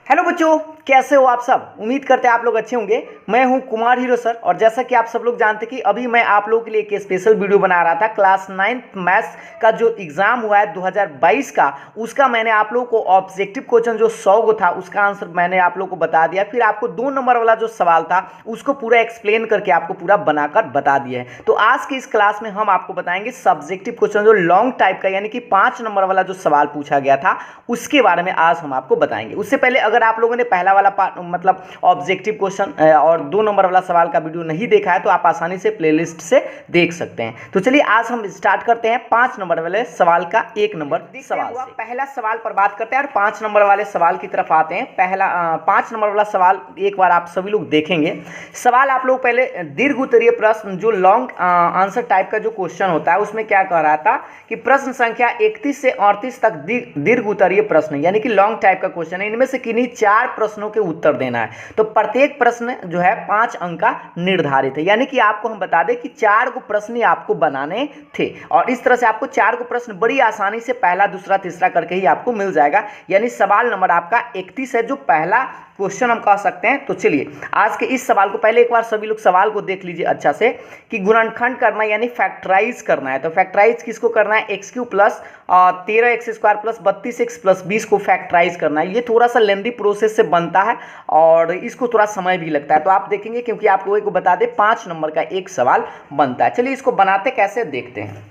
Hello बच्चों, कैसे हो आप सब। उम्मीद करते हैं आप लोग अच्छे होंगे। मैं हूं कुमार हीरो सर और जैसा कि आप सब लोग जानते हैं कि अभी मैं आप लोगों के लिए एक स्पेशल वीडियो बना रहा था। क्लास 9th मैथ्स का जो एग्ज़ाम हुआ है 2022 का, उसका मैंने आप लोगों को ऑब्जेक्टिव क्वेश्चन जो 100 गो था उसका आंसर मैंने आप लोगों को बता दिया। फिर आपको 2 नंबर वाला जो सवाल था उसको पूरा एक्सप्लेन करके आपको पूरा बनाकर बता दिया है। तो आज की इस क्लास में हम आपको बताएंगे सब्जेक्टिव क्वेश्चन जो लॉन्ग टाइप का, यानी कि 5 नंबर वाला जो सवाल पूछा गया था उसके बारे में आज हम आपको बताएंगे। उससे पहले अगर आप लोगों ने पहला वाला मतलब ऑब्जेक्टिव क्वेश्चन और 2 नंबर वाला सवाल का वीडियो नहीं देखा है तो आप आसानी से प्लेलिस्ट से देख सकते हैं। तो चलिए आज हम स्टार्ट करते हैं 5 नंबर वाले सवाल का 1 नंबर सवाल से। पहला सवाल पर बात करते हैं और 5 नंबर वाले सवाल की तरफ आते हैं। पहला 5 नंबर वाला सवाल एक बार आप सभी लोग देखेंगे। सवाल आप लोग पहले दीर्घ उत्तरीय प्रश्न जो लॉन्ग आंसर टाइप का जो क्वेश्चन होता है उसमें क्या कह रहा था कि प्रश्न संख्या 31 से 38 तक दीर्घ उत्तरीय प्रश्न यानी कि लॉन्ग टाइप का क्वेश्चन है। इनमें से किन्हीं 4 प्रश्नों के उत्तर देना है। तो प्रत्येक प्रश्न जो है 5 अंक का निर्धारित है, यानी कि आपको हम बता दें कि 4 को प्रश्न आपको बनाने थे और इस तरह से आपको 4 को प्रश्न बड़ी आसानी से पहला दूसरा तीसरा करके ही आपको मिल जाएगा। यानी सवाल नंबर आपका 31 है जो पहला क्वेश्चन हम कह सकते हैं। तो चलिए आज के इस सवाल को पहले एक बार सभी लोग सवाल को देख लीजिए अच्छा से कि गुणनखंड करना यानी फैक्टराइज करना है। तो फैक्टराइज किसको करना है, x cube plus 13x² plus 32x plus 20 को फैक्टराइज करना है। ये थोड़ा सा लेंदी प्रोसेस से बनता है और इसको थोड़ा समय भी लगता है। तो आप देखेंगे क्योंकि आपको एक बता दें 5 नंबर का एक सवाल बनता है। चलिए इसको बनाते कैसे देखते हैं।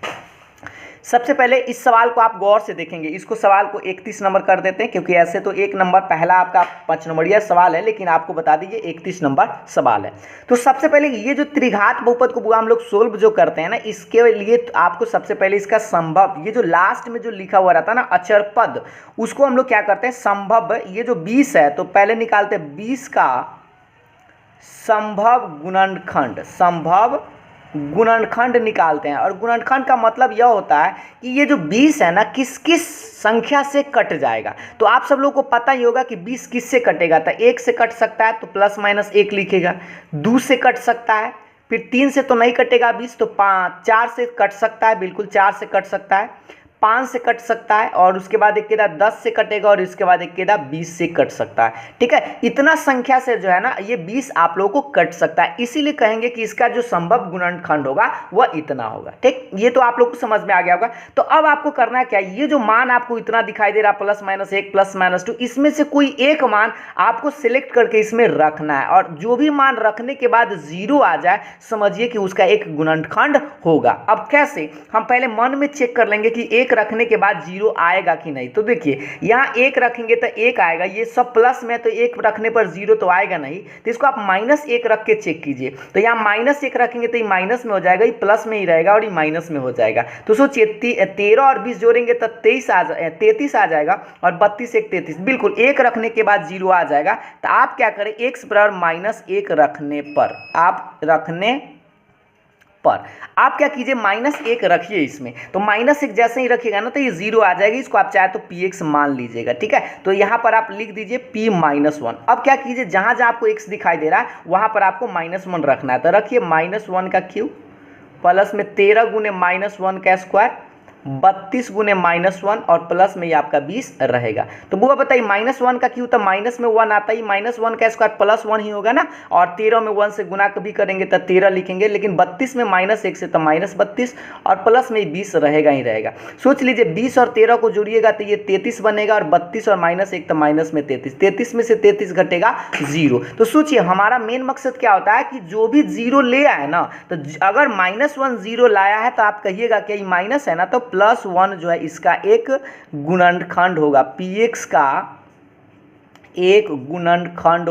सबसे पहले इस सवाल को आप गौर से देखेंगे। इसको सवाल को 31 नंबर कर देते हैं क्योंकि ऐसे तो 1 नंबर पहला आपका 5 नंबरिया सवाल है, लेकिन आपको बता दीजिए 31 नंबर सवाल है। तो सबसे पहले ये जो त्रिघात बहुपद को हम लोग सोल्व जो करते हैं ना, इसके लिए तो आपको सबसे पहले इसका संभव, ये जो लास्ट में जो लिखा हुआ रहता है ना अचर पद, उसको हम लोग क्या करते हैं संभव, ये जो 20 है तो पहले निकालते हैं 20 का संभव गुणनखंड, संभव गुणनखंड निकालते हैं। और गुणनखंड का मतलब यह होता है कि ये जो 20 है ना किस किस संख्या से कट जाएगा। तो आप सब लोगों को पता ही होगा कि 20 किस से कटेगा। तो 1 से कट सकता है तो प्लस माइनस 1 लिखेगा, 2 से कट सकता है, फिर 3 से तो नहीं कटेगा 20 तो 4 से कट सकता है, बिल्कुल 4 से कट सकता है, 5 से कट सकता है और उसके बाद एक केदा 10 से कटेगा और इसके बाद एक केदा 20 से कट सकता है। ठीक है, इतना संख्या से जो है ना ये 20 आप लोगों को कट सकता है, इसीलिए कहेंगे कि इसका जो संभव गुणनखंड होगा वह इतना होगा। ठीक, ये तो आप लोग को समझ में आ गया होगा। तो अब आपको करना क्या, ये जो मान आपको इतना दिखाई दे रहा प्लस माइनस 1 प्लस माइनस 2, इसमें से कोई एक मान आपको सिलेक्ट करके इसमें रखना है और जो भी मान रखने के बाद 0 आ जाए समझिए कि उसका एक गुणनखंड होगा। अब कैसे, हम पहले मन में चेक कर लेंगे कि 1 रखने के बाद 0 आएगा कि नहीं। तो देखिए यहाँ 1 रखेंगे तो 1 आएगा, ये सब प्लस में तो 1 रखने पर 0 तो आएगा नहीं। तो इसको आप -1 रख के चेक कीजिए। तो यहाँ -1 रखेंगे तो ये माइनस में हो जाएगा, ये प्लस में ही रहेगा और ये माइनस में हो जाएगा। तो सोचिए 13 और 20 जोड़ेंगे तो 33 आ जाएगा और 32 1 33, बिल्कुल 1 रखने के बाद 0 आ जाएगा। तो आप क्या करें, x बराबर -1 रखने पर आप क्या कीजिए -1 रखिए इसमें। तो -1 जैसे ही रखिएगा ना तो ये 0 आ जाएगी। इसको आप चाहे तो px मान लीजिएगा। ठीक है, तो यहाँ पर आप लिख दीजिए p-1। अब क्या कीजिए, जहाँ जहाँ आपको x दिखाई दे रहा है वहाँ पर आपको -1 रखना है। तो रखिए -1 का क्यूब प्लस में 13 गुने -1 का स्क्वायर 32 गुने -1 और प्लस में ये आपका 20 रहेगा। तो बुआ बताइए -1 का क्यों, तो माइनस में 1 आता ही, -1 का स्क्वायर +1 ही होगा ना, और 13 में 1 से गुना कभी करेंगे तो 13 लिखेंगे, लेकिन 32 में -1 से तो -32 और प्लस में 20 रहेगा ही रहेगा। सोच लीजिए 20 और 13 को जोड़िएगा तो ये 33 बनेगा और 32 और -1 तो माइनस में 33, 33 में से 33 घटेगा 0। तो सोचिए हमारा मेन मकसद क्या होता है कि जो भी 0 ले आए ना, तो अगर -1 0 लाया है तो आप कहिएगा कि माइनस है ना, तो +1 जो है इसका एक गुणनखंड होगा, px का एक गुणनखंड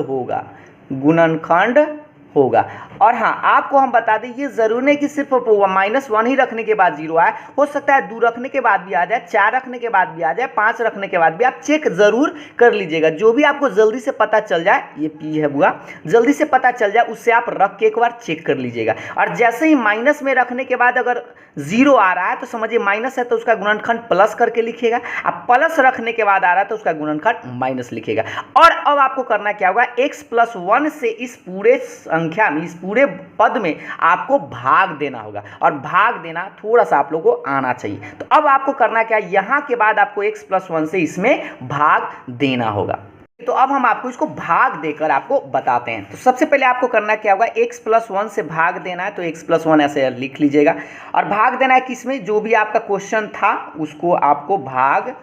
होगा। और हाँ आपको हम बता दें ये जरूर नहीं कि सिर्फ -1 ही रखने के बाद 0 आए, हो सकता है 2 रखने के बाद भी आ जाए, 4 रखने के बाद भी आ जाए, 5 रखने के बाद भी। आप चेक जरूर कर लीजिएगा, जो भी आपको जल्दी से पता चल जाए, ये p है बुआ, जल्दी से पता चल जाए उससे आप रख के एक बार चेक कर लीजिएगा। और जैसे ही माइनस में रखने के बाद अगर 0 आ रहा है तो समझिए माइनस है तो उसका गुणनखंड प्लस करके लिखिएगा, अब प्लस रखने के बाद आ रहा है तो उसका गुणनखंड माइनस लिखिएगा। और अब आपको करना क्या होगा, x+1 से इस पूरे संख्या में, इस पूरे पद में आपको भाग देना होगा, और भाग देना थोड़ा सा आप लोगों को आना चाहिए। तो अब आपको करना क्या, यहां के बाद आपको x+1 से इसमें भाग देना होगा। तो अब हम आपको इसको भाग देकर आपको बताते हैं। तो सबसे पहले आपको करना क्या होगा, x+1 से भाग देना है, तो x+1 ऐसे लिख लीजिएगा और भाग देना है किसमें, जो भी आपका क्वेश्चन था उसको आपको भाग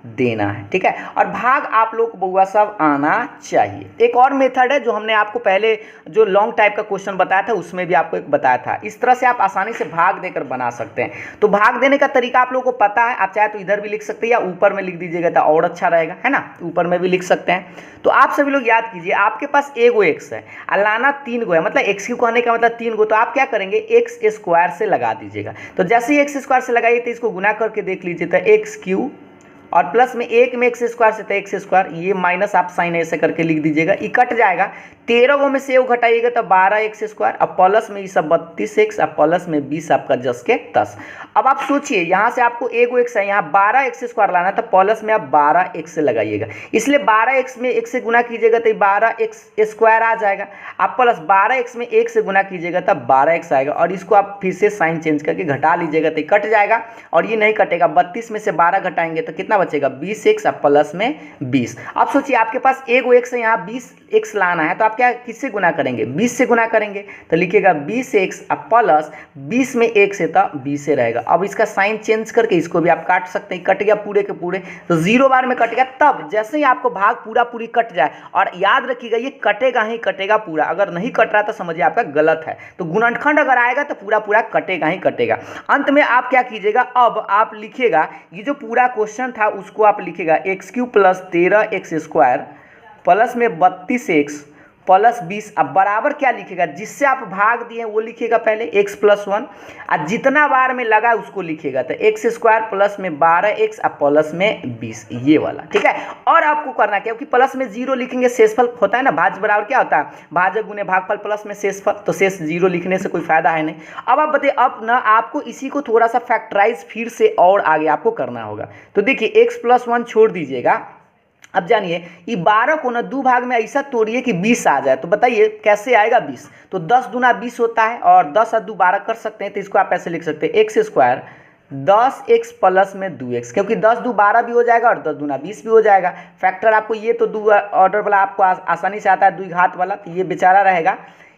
देना है, ठीक है। और भाग आप लोग को बउआ सब आना चाहिए। एक और मेथड है जो हमने आपको पहले जो लॉन्ग टाइप का क्वेश्चन बताया था उसमें भी आपको एक बताया था, इस तरह से आप आसानी से भाग देकर बना सकते हैं। तो भाग देने का तरीका आप लोगों को पता है, आप चाहे तो इधर भी लिख सकते हैं या ऊपर में लिख दीजिएगा तो और अच्छा रहेगा, है ना, ऊपर में भी लिख सकते हैं। तो आप सभी लोग याद कीजिए, आपके पास एगो एक्स है और लाना 3 गो है, मतलब एक्स क्यू कहने का मतलब 3 गो, तो आप क्या करेंगे, एक्स स्क्वायर से लगा दीजिएगा। तो जैसे ही एक्स स्क्वायर से लगाइए तो इसको गुना करके देख लीजिए, तो एक्स क्यू और प्लस में एक में एक्स स्क्वायर से, तो एक्स स्क्वायर, ये माइनस आप साइन ऐसे करके लिख दीजिएगा, ये कट जाएगा। 13 गो में से एक घटाइएगा तो 12 एक्स स्क्वायर, अब प्लस में ये सब 32 एक्स, अब प्लस में 20 आपका जस के 10। अब आप सोचिए, यहाँ से आपको एगो एक्स है, यहाँ 12 एक्स स्क्वायर लाना है, तो प्लस में आप 12 एक्स से लगाइएगा, इसलिए 12 एक्स में एक से गुना कीजिएगा तो 12 एक्स स्क्वायर आ जाएगा। आप प्लस 12 एक्स में एक से गुना कीजिएगा तब 12 एक्स आएगा, और इसको आप फिर से साइन चेंज करके घटा लीजिएगा तो कट जाएगा, और ये नहीं कटेगा। 32 में से 12 घटाएंगे तो कितना बचेगा, 20 एक्स, अब प्लस में 20। अब सोचिए आपके पास एगो एक्स है, यहाँ 20 एक्स लाना है, तो आप क्या किससे गुना करेंगे, 20 से गुना करेंगे, तो लिखिएगा 20 एक्स, अब प्लस 20 में 1 से तो 20 से रहेगा। अब इसका साइन चेंज करके इसको भी आप काट सकते हैं, कट गया पूरे के पूरे, तो 0 बार में कट गया। तब जैसे ही आपको भाग पूरा पूरी कट जाए, और याद रखिएगा ये कटेगा ही कटेगा पूरा, अगर नहीं कट रहा तो समझिए आपका गलत है, तो गुणनखंड अगर आएगा तो पूरा पूरा कटेगा ही कटेगा। अंत में आप क्या कीजिएगा, अब आप लिखिएगा ये जो पूरा क्वेश्चन था उसको आप लिखिएगा x cube plus 13 x square plus में 32 एक्स प्लस 20, अब बराबर क्या लिखेगा, जिससे आप भाग दिए वो लिखिएगा पहले x+1, और जितना बार में लगा उसको लिखिएगा, तो एक्स स्क्वायर प्लस में 12 एक्स अब प्लस में 20, ये वाला, ठीक है। और आपको करना क्या, क्योंकि प्लस में 0 लिखेंगे, शेषफल होता है ना, भाज्य बराबर क्या होता है, भाजक गुने भागफल प्लस में शेषफल, तो शेष 0 लिखने से कोई फायदा है नहीं। अब आप बताइए, अब ना आपको इसी को थोड़ा सा फैक्टराइज फिर से और आगे आपको करना होगा। तो देखिए x+1 छोड़ दीजिएगा, अब जानिए ये 12 को ना 2 भाग में ऐसा तोड़िए कि 20 आ जाए, तो बताइए कैसे आएगा 20, तो 10 दूना 20 होता है, और 10 और 2 12 कर सकते हैं, तो इसको आप ऐसे लिख सकते हैं एक्स स्क्वायर 10x प्लस में 2x, क्योंकि 10 दू 12 भी हो जाएगा और 10 दूना 20 भी हो जाएगा। फैक्टर आपको ये तो 2 ऑर्डर वाला आपको आसानी से आता है, 2 घात वाला, तो ये बेचारा रहेगा।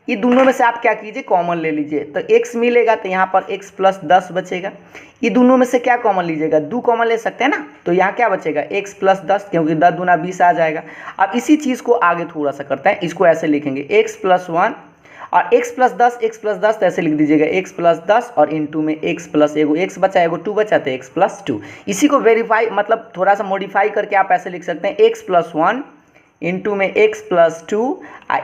ये दोनों में से आप क्या कीजिए, कॉमन ले लीजिए, तो x मिलेगा, तो यहाँ पर x प्लस 10 बचेगा। ये दोनों में से क्या कॉमन लीजिएगा, 2 कॉमन ले सकते हैं ना, तो यहाँ क्या बचेगा x प्लस 10, क्योंकि 10 दूना 20 आ जाएगा। अब इसी चीज़ को आगे थोड़ा सा करते हैं, इसको ऐसे लिखेंगे x+1 और x प्लस 10 तो ऐसे लिख दीजिएगा x प्लस 10 और इंटू में x प्लस एगो x बचा, एगो 2 बचा, तो x प्लस 2। इसी को वेरीफाई मतलब थोड़ा सा मॉडिफाई करके आप ऐसे लिख सकते हैं x+1 इंटू में x प्लस 2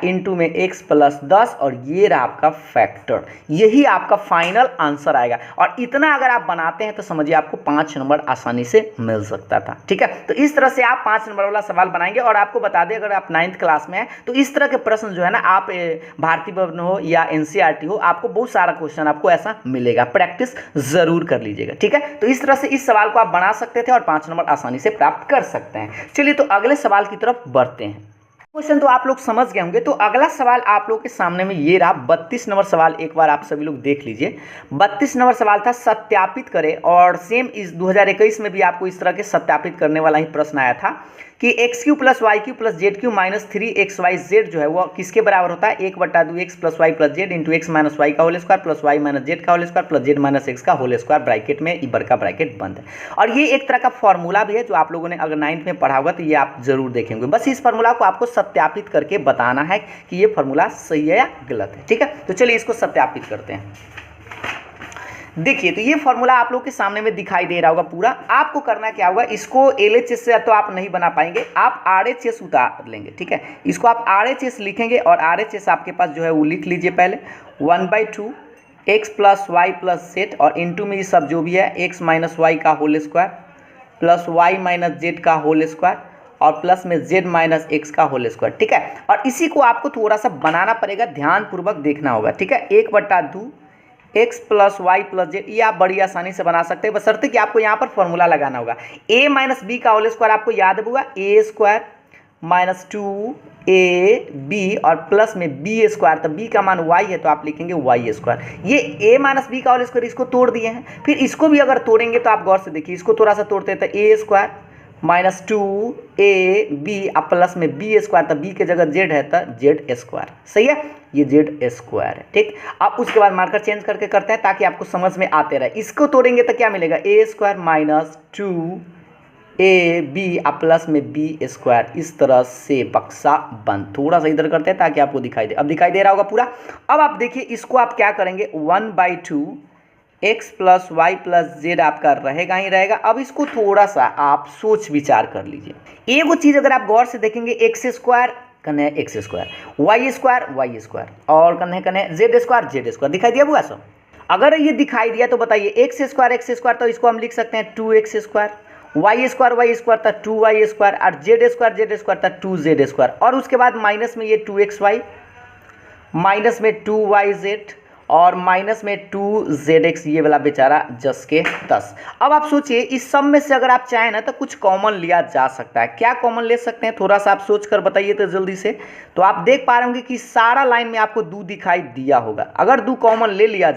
इंटू में x प्लस 10, और ये रहा आपका फैक्टर, यही आपका फाइनल आंसर आएगा। और इतना अगर आप बनाते हैं तो समझिए आपको 5 नंबर आसानी से मिल सकता था, ठीक है। तो इस तरह से आप 5 नंबर वाला सवाल बनाएंगे। और आपको बता दें, अगर आप 9th क्लास में हैं तो इस तरह के प्रश्न जो है ना, आप भारतीय भवन हो या NCERT हो, आपको बहुत सारा क्वेश्चन आपको ऐसा मिलेगा, प्रैक्टिस जरूर कर लीजिएगा, ठीक है। तो इस तरह से इस सवाल को आप बना सकते थे और 5 नंबर आसानी से प्राप्त कर सकते हैं। चलिए तो अगले सवाल की तरफ बढ़ते हैं। क्वेश्चन तो आप लोग समझ गए होंगे, तो अगला सवाल आप लोग के सामने में ये रहा 32 नंबर सवाल, एक बार आप सभी लोग देख लीजिए। 32 नंबर सवाल था, सत्यापित करें, और सेम इस 2021 में भी आपको इस तरह के सत्यापित करने वाला ही प्रश्न आया था कि X cube plus Y cube plus Z cube minus 3xyz जो है वो किसके बराबर होता है, 1/2x plus Y plus Z into X minus Y का whole square plus Y minus Z का whole square plus Z minus X का होल स्क्वायर, ब्रैकेट में ई बड़का ब्रैकेट बंद है। और ये एक तरह का फॉर्मूला भी है जो आप लोगों ने अगर 9th में पढ़ा होगा तो ये आप जरूर देखेंगे। बस इस फॉर्मूला को आपको सत्यापित करके बताना है कि ये फॉर्मूला सही है या गलत है, ठीक है। तो चलिए इसको सत्यापित करते हैं। देखिए, तो ये फॉर्मूला आप लोग के सामने में दिखाई दे रहा होगा पूरा। आपको करना क्या होगा, इसको LHS से तो आप नहीं बना पाएंगे, आप RHS उतार लेंगे, ठीक है। इसको आप RHS लिखेंगे, और RHS आपके पास जो है वो लिख लीजिए पहले 1/2 x plus Y plus Z, और इंटू में ये सब जो भी है x माइनस वाई का whole square plus Y minus Z का होल स्क्वायर और प्लस में z माइनस एक्स का होल स्क्वायर, ठीक है। और इसी को आपको थोड़ा सा बनाना पड़ेगा, ध्यानपूर्वक देखना होगा, ठीक है। 1/2 x plus Y plus Z, ये आप बड़ी आसानी से बना सकते हैं, बशर्ते कि आपको यहाँ पर फॉर्मूला लगाना होगा। a माइनस बी का होल स्क्वायर आपको याद होगा, a स्क्वायर माइनस 2ab और प्लस में b स्क्वायर, तो b का मान y है तो आप लिखेंगे y स्क्वायर। ये a माइनस बी का होल स्क्वायर इसको तोड़ दिए हैं, फिर इसको भी अगर तोड़ेंगे तो आप गौर से देखिए, इसको थोड़ा सा तोड़ते हैं तो a स्क्वायर माइनस 2ab अब प्लस में बी स्क्वायर, तो बी के जगह जेड है तो जेड स्क्वायर, सही है, ये जेड स्क्वायर है, ठीक। अब उसके बाद मार्कर चेंज करके करते हैं ताकि आपको समझ में आते रहे। इसको तोड़ेंगे तो क्या मिलेगा, ए स्क्वायर माइनस 2ab अब प्लस में बी स्क्वायर, इस तरह से बक्सा बंद। थोड़ा सा इधर करते हैं ताकि आपको दिखाई दे, अब दिखाई दे रहा होगा पूरा। अब आप देखिए इसको आप क्या करेंगे, 1/2 x plus Y plus Z आपका रहेगा ही रहेगा। अब इसको थोड़ा सा आप सोच विचार कर लीजिए। एक वो चीज़ अगर आप गौर से देखेंगे, एक्स स्क्वायर कने एक्स स्क्वायर, वाई स्क्वायर और कने जेड स्क्वायर दिखाई दिया हुआ सब। अगर ये दिखाई दिया तो बताइए एक्स स्क्वायर तो इसको हम लिख सकते हैं 2x स्क्वायर, वाई स्क्वायर तो 2y स्क्वायर और जेड स्क्वायर तो 2z स्क्वायर। और उसके बाद माइनस में ये 2xy, माइनस में 2yz और माइनस में 2zx, ये वाला बेचारा 10 के 10। अब आप सोचिए इस सब में से अगर आप चाहें ना तो कुछ कॉमन लिया जा सकता है। क्या कॉमन ले सकते हैं, थोड़ा सा आप सोच कर बताइए तो जल्दी से। तो आप देख पा रहे होंगे कि सारा लाइन में आपको 2 दिखाई दिया होगा। अगर 2 कॉमन ले लिया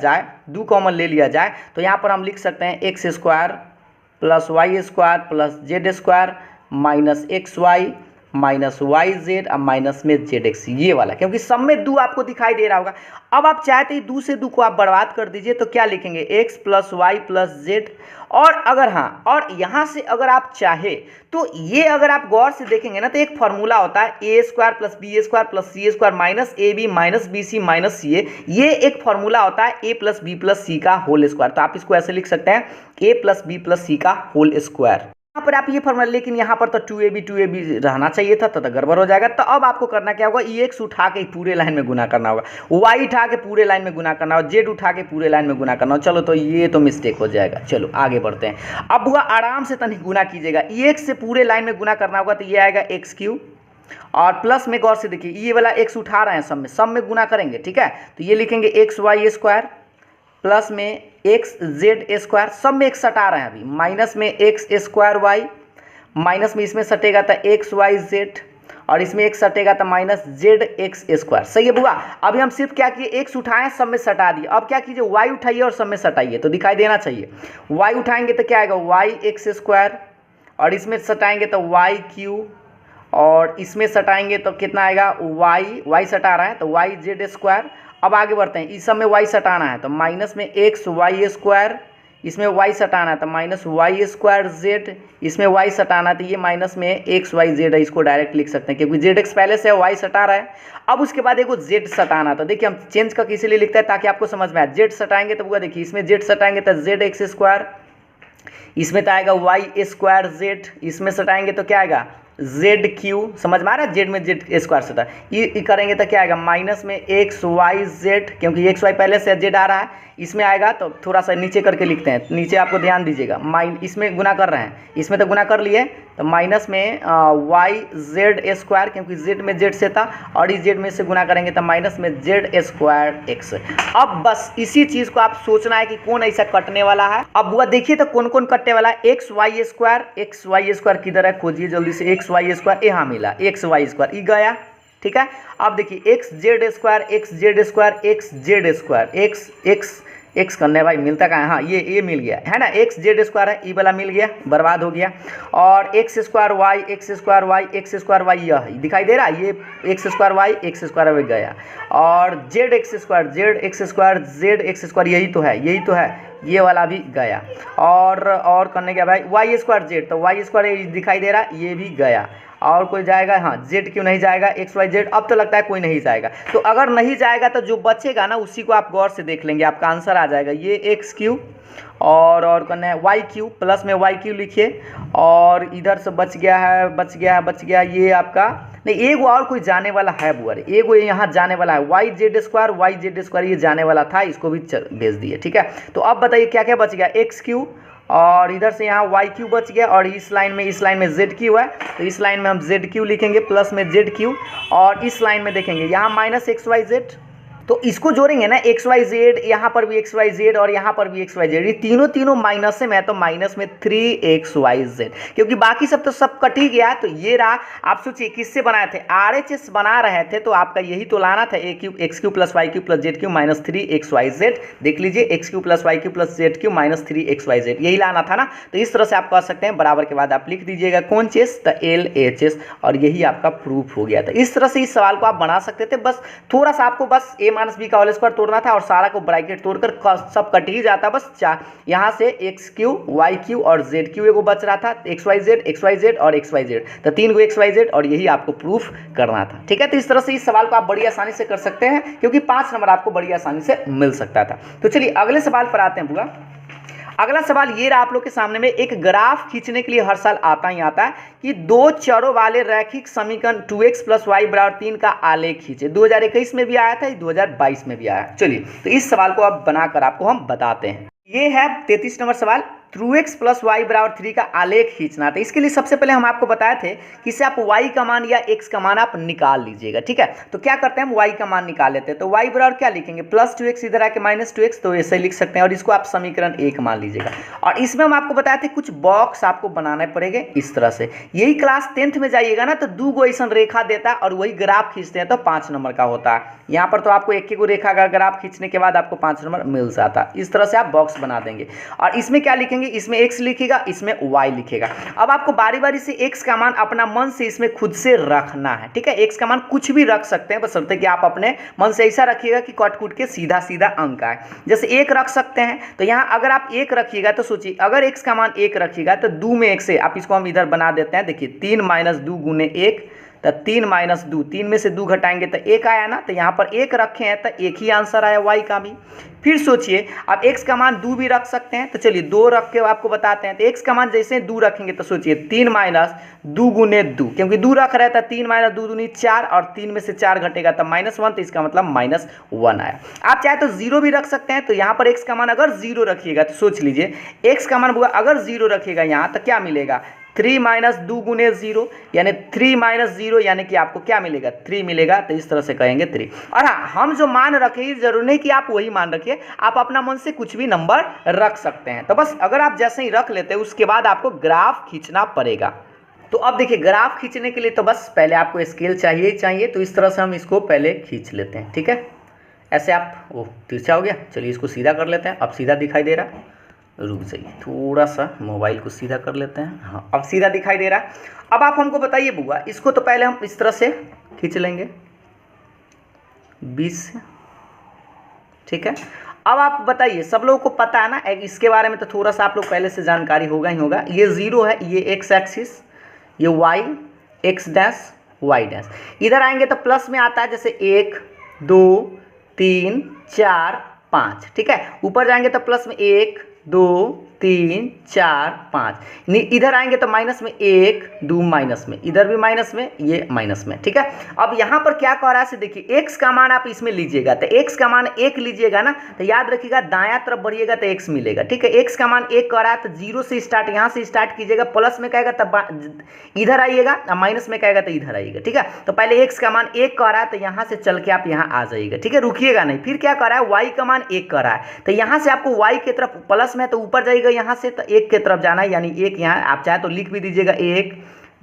जाए तो यहाँ पर हम लिख सकते हैं X square plus Y square plus Z square minus X Y minus Y Z और माइनस में जेड एक्स, ये वाला, क्योंकि सब में 2 आपको दिखाई दे रहा होगा। अब आप चाहते हैं 2 से 2 को आप बर्बाद कर दीजिए, तो क्या लिखेंगे, X plus Y plus Z. और अगर हाँ, और यहाँ से अगर आप चाहे तो ये अगर आप गौर से देखेंगे ना तो एक फॉर्मूला होता है A square plus B square plus C square minus A B minus B C minus C A, ये एक फॉर्मूला होता है A plus B plus C का होल स्क्वायर। तो आप इसको ऐसे लिख सकते हैं ए प्लस बी प्लस सी का होल स्क्वायर। यहाँ पर आप ये फॉर्मूला, लेकिन यहाँ पर तो 2ab रहना चाहिए था, तो गड़बड़ हो जाएगा। तो अब आपको करना क्या होगा, एक्स उठा के पूरे लाइन में गुना करना होगा, वाई उठा के पूरे लाइन में गुना करना होगा, जेड उठा के पूरे लाइन में गुना करना होगा। चलो तो ये तो मिस्टेक हो जाएगा, चलो आगे बढ़ते हैं। अब हुआ आराम से तनिक गुना कीजिएगा, एक्स से पूरे लाइन में गुना करना होगा, तो ये आएगा एक्स क्यू और प्लस में गौर से देखिए ये वाला एक्स उठा रहे हैं, सब में गुना करेंगे, ठीक है। तो ये लिखेंगे एक्स वाई स्क्वायर प्लस में एक्स जेड स्क्वायर, सब में एक्स सटा रहे हैं अभी, माइनस में एक्स स्क्वायर वाई, माइनस में इसमें सटेगा तो एक्स वाई जेड और इसमें एक्स सटेगा तो माइनस जेड एक्स स्क्वायर, सही है बुआ। अभी हम सिर्फ क्या किए, एक्स उठाएं सब में सटा दिए। अब क्या कीजिए, वाई उठाइए और सब में सटाइए, तो दिखाई देना चाहिए। वाई उठाएंगे तो क्या आएगा, वाई एक्स स्क्वायर और इसमें सटाएंगे तो वाई क्यू और इसमें सटाएंगे तो कितना आएगा, वाई सटा रहा है तो वाई जेड स्क्वायर। अब आगे बढ़ते हैं, इस सब में वाई सटाना है तो माइनस में एक्स वाई स्क्वायर, इसमें वाई सटाना है तो माइनस वाई स्क्वायर जेड, इसमें वाई सटाना है तो ये माइनस में एक्स वाई जेड है, इसको डायरेक्ट लिख सकते हैं क्योंकि जेड एक्स पहले से वाई सटा रहा है। अब उसके बाद एक जेड सटाना, तो देखिए हम चेंज करके इसीलिए लिखते हैं ताकि आपको समझ में आए। जेड सटाएंगे तो वो देखिए इसमें जेड सटाएंगे तो जेड एक्स स्क्वायर, इसमें तो आएगा वाई स्क्वायर जेड, इसमें सटाएंगे तो क्या आएगा जेड क्यू, समझ में आ रहा है, जेड में जेड स्क्वायर से था ये करेंगे तो क्या आएगा माइनस में एक्स वाई जेड, क्योंकि एक्स वाई पहले से जेड आ रहा है, इसमें आएगा तो थोड़ा सा नीचे करके लिखते हैं, नीचे आपको ध्यान दीजिएगा, इसमें गुना कर रहे हैं, इसमें तो गुना कर लिए तो माइनस में वाई जेड स्क्वायर, क्योंकि जेड में जेड से था और इस जेड में से गुना करेंगे तो माइनस में जेड स्क्वायर एक्स। अब बस इसी चीज़ को आप सोचना है कि कौन ऐसा कटने वाला है। अब वह देखिए तो कौन कौन कटने वाला है, एक्स वाई स्क्वायर किधर है, खोजिए जल्दी से, एक्स वाई स्क्वायर यहाँ मिला, एक्स वाई स्क्वायर ये गया, ठीक है। अब देखिए एक्स जेड स्क्वायर एक्स करने भाई मिलता कहाँ है, हाँ ये मिल गया है ना, एक्स जेड स्क्वायर है, ये वाला मिल गया, बर्बाद हो गया। और एक्स स्क्वायर वाई यह दिखाई दे रहा है, ये एक्स स्क्वायर वाई गया। और जेड एक्स स्क्वायर यही तो है, ये वाला भी गया। और करने क्या भाई, वाई स्क्वायर जेड, तो वाई स्क्वायर दिखाई दे रहा है, ये भी गया। और कोई जाएगा, हाँ जेड क्यों नहीं जाएगा, एक्स वाई जेड, अब तो लगता है कोई नहीं जाएगा। तो अगर नहीं जाएगा तो जो बचेगा ना उसी को आप गौर से देख लेंगे, आपका आंसर आ जाएगा, ये एक्स क्यू और करना है वाई क्यू, प्लस में वाई क्यू लिखिए और इधर से बच गया ये आपका नहीं, एक और कोई जाने वाला है बुआरे, एक यहाँ जाने वाला है, वाई जेड स्क्वायर ये जाने वाला था, इसको भी भेज दिए, ठीक है। तो अब बताइए क्या क्या बच गया, एक्स क्यू और इधर से यहाँ वाई क्यू बच गया और इस लाइन में जेड क्यू है, तो इस लाइन में हम जेड क्यू लिखेंगे प्लस में जेड क्यू और इस लाइन में देखेंगे यहाँ माइनस एक्स वाई जेड तो इसको जोड़ेंगे ना एक्स वाई जेड, यहाँ पर भी एक्स वाई जेड और यहाँ पर भी एक्स वाई जेड, ये तीनों तीनों माइनस में है तो माइनस में 3xyz, क्योंकि बाकी सब तो सब कट ही गया। तो ये रहा। आप सोचिए किससे बनाए थे, RHS बना रहे थे तो आपका यही तो लाना था, a cube X cube plus Y cube plus Z cube minus 3xyz। देख लीजिए X cube plus Y cube plus Z cube minus 3xyz, यही लाना था ना। तो इस तरह से आप कह सकते हैं, बराबर के बाद आप लिख दीजिएगा कौन चीज, तो LHS, और यही आपका प्रूफ हो गया था। इस तरह से इस सवाल को आप बना सकते थे। बस थोड़ा सा आपको बस a माइनस बी का होल स्क्वायर तोड़ना था और सारा को ब्रैकेट तोड़कर सब कट ही जाता। बस यहाँ से एक्स क्यू वाई क्यू और जेड क्यू एगो बच रहा था, एक्स वाई जेड और एक्स वाई जेड, तो 3 गो एक्स वाई जेड, और यही आपको प्रूफ करना था। ठीक है, तो इस तरह से इस सवाल को आप बड़ी आसानी से कर सकते हैं, क्योंकि 5 नंबर आपको बड़ी आसानी से मिल सकता था। तो चलिए अगले सवाल पर आते हैं बुआ। अगला सवाल ये रहा आप लोग के सामने में, एक ग्राफ खींचने के लिए हर साल आता ही आता है कि 2 चरों वाले रैखिक समीकरण 2x प्लस वाई बराबर 3 का आलेख खींचे। 2021 में भी आया था, 2022 में भी आया। चलिए तो इस सवाल को अब बनाकर आपको हम बताते हैं। ये है 33 नंबर सवाल, 2x प्लस वाई बराबर 3 का आलेख खींचना था। इसके लिए सबसे पहले हम आपको बताए थे कि इसे आप y का मान या x का मान आप निकाल लीजिएगा। ठीक है, तो क्या करते हैं, हम y का मान निकाल लेते हैं। तो y बराबर क्या लिखेंगे, प्लस 2x, इधर आके माइनस 2x, तो ऐसे लिख सकते हैं, और इसको आप समीकरण 1 मान लीजिएगा। और इसमें हम आपको बताए थे कुछ बॉक्स आपको बनाने पड़ेंगे इस तरह से। यही क्लास 10th में जाइएगा ना, तो 2 गो ऐसा रेखा देता है और वही ग्राफ खींचते हैं तो 5 नंबर का होता है। यहाँ पर तो आपको एक गो रेखा का ग्राफ खींचने के बाद आपको 5 नंबर मिल जाता है। इस तरह से आप बॉक्स बना देंगे, और इसमें क्या लिखेंगे, इसमें x लिखेगा, इसमें y लिखेगा। अब आपको बारी बारी से x का मान अपना मन से इसमें खुद से रखना है। ठीक है, x का मान कुछ भी रख सकते हैं, बशर्ते कि आप अपने मन से ऐसा रखिएगा कि कट कूट के सीधा सीधा अंक आए। जैसे 1 रख सकते हैं, तो यहाँ अगर आप 1 रखिएगा तो सोचिए, अगर x का मान 1 रखिएगा तो 2 में 1 से आप इसको हम इधर बना देते हैं। देखिए 3 माइनस 2 गुने 1, तो 3 माइनस 2, 3 में से 2 घटाएंगे तो 1 आया ना। तो यहाँ पर 1 रखे हैं तो एक ही आंसर आया y का भी। फिर सोचिए आप x का मान 2 भी रख सकते हैं, तो चलिए 2 रख के आपको बताते हैं। तो x का मान जैसे 2 रखेंगे तो सोचिए 3 माइनस 2 गुने 2, क्योंकि 2 रख रहा था, 3 माइनस 2 दूनी 4, और 3 में से 4 घटेगा तो -1, तो इसका मतलब -1 आया। आप चाहे तो 0 भी रख सकते हैं। तो यहाँ पर x का मान अगर 0 रखिएगा तो सोच लीजिए x का मान अगर 0 रखिएगा यहाँ तो क्या मिलेगा, 3 माइनस 2 गुने 0, यानी 3 माइनस 0, यानी कि आपको क्या मिलेगा, 3 मिलेगा। तो इस तरह से कहेंगे 3। और हाँ, हम जो मान रखें जरूर नहीं कि आप वही मान रखिए, आप अपना मन से कुछ भी नंबर रख सकते हैं। तो बस अगर आप जैसे ही रख लेते हैं उसके बाद आपको ग्राफ खींचना पड़ेगा। तो अब देखिए ग्राफ खींचने के लिए तो बस पहले आपको स्केल चाहिए। तो इस तरह से हम इसको पहले खींच लेते हैं। ठीक है, ऐसे आप, वो तिरछा हो गया, चलिए इसको सीधा कर लेते हैं। अब सीधा दिखाई दे रहा है, रुक जाइए, थोड़ा सा मोबाइल को सीधा कर लेते हैं। हाँ, अब सीधा दिखाई दे रहा है। अब आप हमको बताइए बुआ, इसको तो पहले हम इस तरह से खींच लेंगे 20 से। ठीक है, अब आप बताइए, सब लोगों को पता है ना इसके बारे में, तो थोड़ा सा आप लोग पहले से जानकारी होगा ही होगा। ये 0 है, ये x एक्सिस, ये y, x dash y dash. इधर आएंगे तो प्लस में आता है, जैसे 1 2 3 4 5। ठीक है, ऊपर जाएंगे तो प्लस में 1 2 3 4 5। इधर आएंगे तो माइनस में 1 2, माइनस में, इधर भी माइनस में, ये माइनस में। ठीक है, अब यहाँ पर क्या कह रहा है, देखिए x का मान आप इसमें लीजिएगा, तो x का मान 1 लीजिएगा ना, तो याद रखिएगा दायां तरफ बढ़िएगा तो x मिलेगा। ठीक है, x का मान 1 कह रहा है तो 0 से स्टार्ट, यहाँ से स्टार्ट कीजिएगा, प्लस में कहेगा तब इधर आइएगा, माइनस में कहेगा तो इधर आइएगा। ठीक है, तो पहले x का मान 1 कह रहा है तो यहाँ से चल के आप यहाँ आ जाइएगा। ठीक है, रुकिएगा नहीं। फिर क्या कह रहा है, y का मान 1 कह रहा है, तो यहाँ से आपको y की तरफ प्लस में तो ऊपर जाइएगा, यहाँ से तो 1 की तरफ जाना है, यानी 1 यहाँ आप चाहे तो लिख भी दीजिएगा 1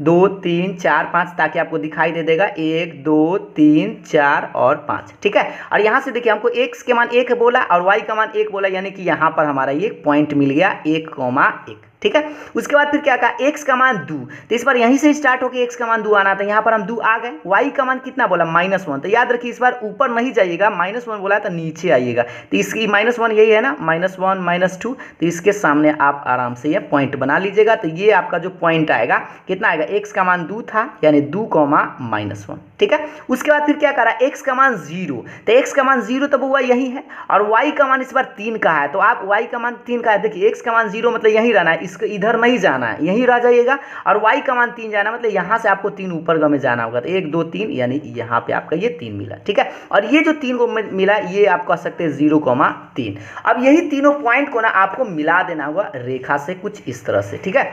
2 3 4 5, ताकि आपको दिखाई दे देगा 1 2 3 4 और 5। ठीक है, और यहाँ से देखिए हमको x के मान 1 बोला और y का मान 1 बोला, यानी कि यहाँ पर हमारा ये पॉइंट मिल गया 1,1। ठीक है, उसके बाद फिर क्या कहा, x का मान 2, तो इस बार यहीं से स्टार्ट होकर x का मान 2 आना था, यहाँ पर हम 2 आ गए। y का मान कितना बोला, -1, तो याद रखिए इस बार ऊपर नहीं जाइएगा, -1 बोला तो नीचे आइएगा। तो इसकी -1 यही है ना, -1 -2, तो इसके सामने आप आराम से ये पॉइंट बना लीजिएगा। तो ये आपका जो पॉइंट आएगा कितना आएगा, x का मान 2 था, यानी 2, -1। ठीक है, उसके बाद फिर क्या करा, x का मान 0, तो x का मान 0 तो हुआ यही है, और y का मान इस बार 3 का है, तो आप y का मान 3 का है, देखिए x का मान 0 मतलब यहीं रहना है, इसको इधर नहीं जाना है, यहीं रह जाइएगा, और y का मान 3 जाना मतलब यहाँ से आपको 3 ऊपर में जाना होगा। तो 1 2 3, यानी यहाँ पे आपका ये 3 मिला। ठीक है, और ये जो 3 को मिला ये आप कह सकते हैं 0,3। अब यही तीनों पॉइंट को ना आपको मिला देना होगा रेखा से कुछ इस तरह से। ठीक है,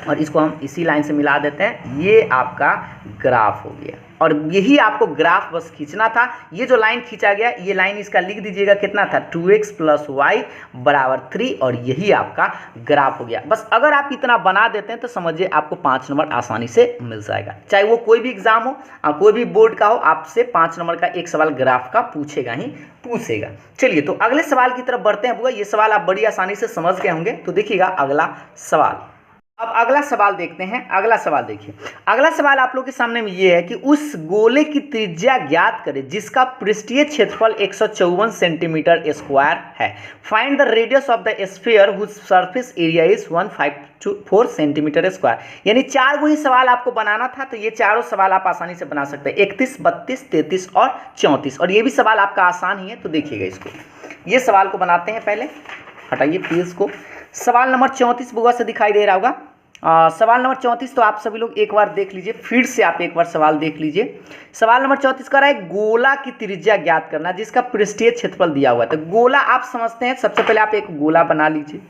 और इसको हम इसी लाइन से मिला देते हैं, ये आपका ग्राफ हो गया। और यही आपको ग्राफ बस खींचना था। ये जो लाइन खींचा गया, ये लाइन इसका लिख दीजिएगा कितना था, 2x + y = 3, और यही आपका ग्राफ हो गया। बस अगर आप इतना बना देते हैं तो समझिए आपको 5 नंबर आसानी से मिल जाएगा। चाहे वो कोई भी एग्जाम हो, कोई भी बोर्ड का हो, आपसे 5 नंबर का एक सवाल ग्राफ का पूछेगा ही पूछेगा। चलिए तो अगले सवाल की तरफ बढ़ते हैं। ये सवाल आप बड़ी आसानी से समझ गए होंगे। तो देखिएगा अगला सवाल। अब अगला सवाल देखते हैं। अगला सवाल देखिए, अगला सवाल आप लोग के सामने में ये है कि उस गोले की त्रिज्या ज्ञात करें जिसका पृष्ठीय क्षेत्रफल 154 सेंटीमीटर स्क्वायर है। Find the radius of the sphere whose surface area is 154 centimetre square. यानी 4 वही सवाल आपको बनाना था, तो ये चारों सवाल आप आसानी से बना सकते हैं, 31, 32, 33 और 34। और ये भी सवाल आपका आसान ही है। तो देखिएगा इसको, ये सवाल को बनाते हैं। पहले हटाइए पेज को। सवाल नंबर 34 बुआ से दिखाई दे रहा होगा। सवाल नंबर 34 तो आप सभी लोग एक बार देख लीजिए, फिर से आप एक बार सवाल देख लीजिए। सवाल नंबर 34 कर रहा है गोला की त्रिज्या ज्ञात करना जिसका पृष्ठीय क्षेत्रफल दिया हुआ है। तो गोला आप समझते हैं, सबसे पहले आप एक गोला बना लीजिए।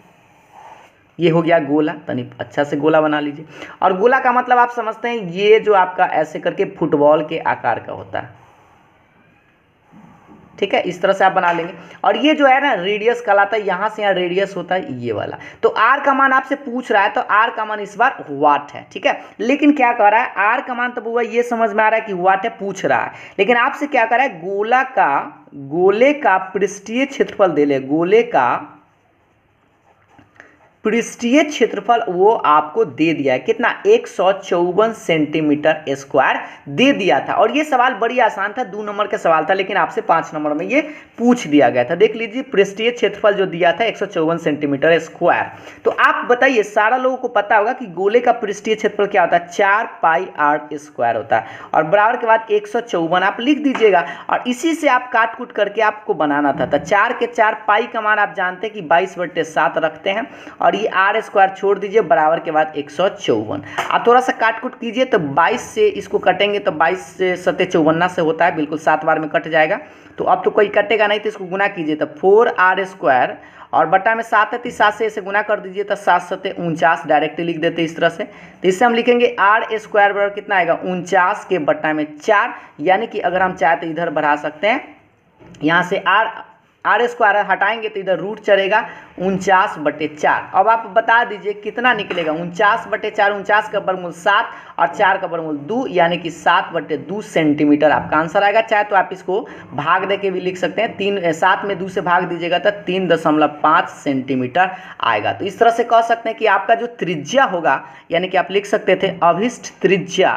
ये हो गया गोला, तनी अच्छा से गोला बना लीजिए। और गोला का मतलब आप समझते हैं, ये जो आपका ऐसे करके फुटबॉल के आकार का होता है, ठीक है, इस तरह से आप बना लेंगे। और ये जो है ना रेडियस कहलाता है, यहाँ से यहाँ रेडियस होता है ये वाला। तो आर का मान आपसे पूछ रहा है, तो आर का मान इस बार वाट है, ठीक है। लेकिन क्या कह रहा है, आर का मान तो बुआ ये समझ में आ रहा है कि वाट है, पूछ रहा है। लेकिन आपसे क्या कर रहा है, गोले का पृष्ठीय क्षेत्रफल दे ले, गोले का पृष्ठीय क्षेत्रफल वो आपको दे दिया है कितना, 154 सेंटीमीटर स्क्वायर दे दिया था। और ये सवाल बड़ी आसान था, 2 नंबर का सवाल था, लेकिन आपसे 5 नंबर में ये पूछ दिया गया था। देख लीजिए पृष्ठीय क्षेत्रफल जो दिया था 154 सेंटीमीटर स्क्वायर। तो आप बताइए, सारा लोगों को पता होगा कि गोले का पृष्ठीय क्षेत्रफल क्या होता है, 4πr² होता है। और बराबर के बाद 154 आप लिख दीजिएगा, और इसी से आप काट कूट करके आपको बनाना था। 4 के 4 पाई का मान आप जानते हैं कि 22/7 रखते हैं, और ये r² छोड़ दीजिए, बराबर के बाद 154। आप थोड़ा सा काट कुट कीजिए, तो 22 से इसको कटेंगे तो 22 से 7 54 से होता है, बिल्कुल 7 बार में कट जाएगा। तो अब तो कोई कटेगा नहीं, तो इसको गुना कीजिए, तो 4r² और बट्टा में 7 है, तो 7 से इसे गुना कर दीजिए, तो 7 7 49 डायरेक्टली लिख देते इस तरह से। तो इससे हम लिखेंगे r² बराबर कितना आएगा, 49 के बट्टा में 4। यानी कि अगर हम चाहे तो इधर बढ़ा सकते हैं, यहाँ से r² हटाएंगे तो इधर रूट चलेगा 49/4। अब आप बता दीजिए कितना निकलेगा, 49/4, 49 का वर्गमूल 7 और 4 का वर्गमूल 2, यानी कि 7/2 सेंटीमीटर आपका आंसर आएगा। चाहे तो आप इसको भाग दे के भी लिख सकते हैं, 7 में 2 से भाग दीजिएगा तो 3.5 सेंटीमीटर आएगा। तो इस तरह से कह सकते हैं कि आपका जो त्रिज्या होगा, यानी कि आप लिख सकते थे अभिष्ट त्रिज्या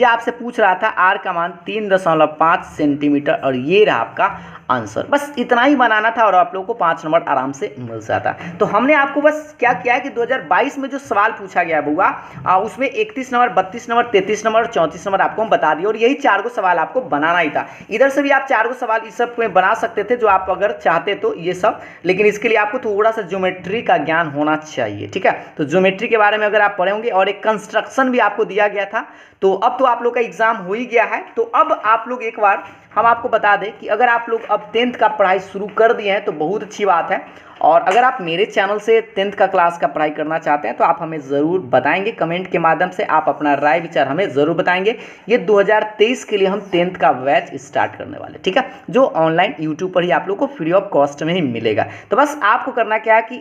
आपसे पूछ रहा था, आर का मान 3.5 सेंटीमीटर, और ये रहा आपका आंसर। बस इतना ही बनाना था और आप लोगों को 5 नंबर आराम से मिल जाता। तो हमने आपको बस क्या किया है कि 2022 में जो सवाल पूछा गया है बुआ, उसमें 31 नंबर, 32 नंबर, 33 नंबर और 34 नंबर आपको हम बता दिए, और यही 4 सवाल आपको बनाना ही था। इधर से भी आप 4 सवाल इस सब में बना सकते थे, जो आप अगर चाहते तो ये सब, लेकिन इसके लिए आपको थोड़ा सा ज्योमेट्री का ज्ञान होना चाहिए, ठीक है। तो ज्योमेट्री के बारे में अगर आप पढ़े होंगे, और एक कंस्ट्रक्शन भी आपको दिया गया था। तो अब तो आप लोग का एग्जाम हो ही गया है। तो अब आप लोग एक बार हम आपको बता दें कि अगर आप लोग अब 10th का पढ़ाई शुरू कर दिए हैं तो बहुत अच्छी बात है। और अगर आप मेरे चैनल से 10th का क्लास का पढ़ाई करना चाहते हैं तो आप हमें ज़रूर बताएंगे, कमेंट के माध्यम से आप अपना राय विचार हमें ज़रूर बताएंगे। ये 2023 के लिए हम 10th का बैच स्टार्ट करने वाले, ठीक है, जो ऑनलाइन यूट्यूब पर ही आप लोग को फ्री ऑफ कॉस्ट में ही मिलेगा। तो बस आपको करना क्या है कि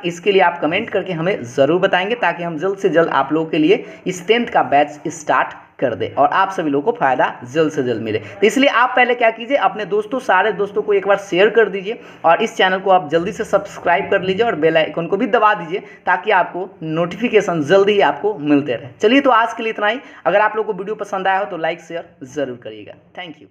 इसके लिए आप कमेंट करके हमें ज़रूर बताएंगे, ताकि हम जल्द से जल्द आप लोगों के लिए इस 10th का बैच स्टार्ट कर दे और आप सभी लोगों को फायदा जल्द से जल्द मिले। तो इसलिए आप पहले क्या कीजिए, अपने दोस्तों, सारे दोस्तों को एक बार शेयर कर दीजिए, और इस चैनल को आप जल्दी से सब्सक्राइब कर लीजिए, और बेल आइकन को भी दबा दीजिए, ताकि आपको नोटिफिकेशन जल्दी ही आपको मिलते रहे। चलिए, तो आज के लिए इतना ही। अगर आप लोगों को वीडियो पसंद आया हो तो लाइक शेयर जरूर करिएगा। Thank you.